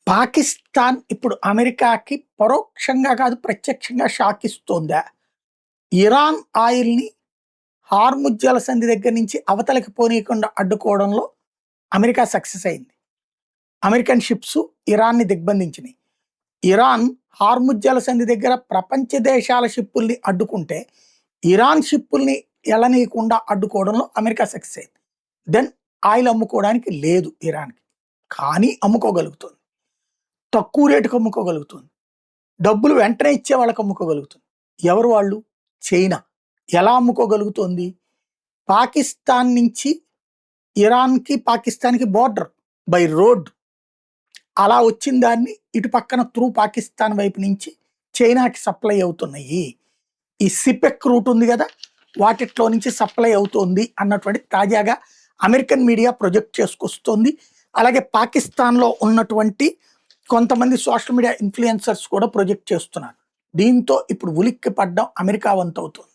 పాకిస్తాన్ ఇప్పుడు అమెరికాకి పరోక్షంగా కాదు ప్రత్యక్షంగా షాక్ ఇస్తోందా? ఇరాన్ ఆయిల్‌ని హార్ముజ్ జలసంధి దగ్గర నుంచి అవతలకి పోనీయకుండా అడ్డుకోవడంలో అమెరికా సక్సెస్ అయింది. అమెరికన్ షిప్స్ ఇరాన్‌ని దిగ్బంధించినాయి. ఇరాన్ హార్ముజ్ జలసంధి దగ్గర ప్రపంచ దేశాల షిప్పుల్ని అడ్డుకుంటే, ఇరాన్ షిప్పుల్ని ఎళ్ళనీయకుండా అడ్డుకోవడంలో అమెరికా సక్సెస్ అయింది. దెన్ ఆయిల్ అమ్ముకోవడానికి లేదు ఇరాన్‌కి. కానీ అమ్ముకోగలుగుతుంది. తక్కువ రేటుకి అమ్ముకోగలుగుతుంది. డబ్బులు వెంటనే ఇచ్చే వాళ్ళకి అమ్ముకోగలుగుతుంది. ఎవరు వాళ్ళు? చైనా. ఎలా అమ్ముకోగలుగుతోంది? పాకిస్తాన్ నుంచి ఇరాన్‌కి, పాకిస్తాన్‌కి బోర్డర్ బై రోడ్. అలా వచ్చిన దాన్ని ఇటు పక్కన త్రూ పాకిస్తాన్ వైపు నుంచి చైనాకి సప్లై అవుతున్నాయి. ఈ సిపెక్ రూట్ ఉంది కదా, వాటిట్లో నుంచి సప్లై అవుతోంది అన్నటువంటి తాజాగా అమెరికన్ మీడియా ప్రొజెక్ట్ చేసుకొస్తోంది. అలాగే పాకిస్తాన్‌లో ఉన్నటువంటి కొంతమంది సోషల్ మీడియా ఇన్‌ఫ్లుయెన్సర్స్ కూడా ప్రొజెక్ట్ చేస్తున్నారు. దీంతో ఇప్పుడు ఉలిక్కి పడ్డం అమెరికా వంతవుతోంది.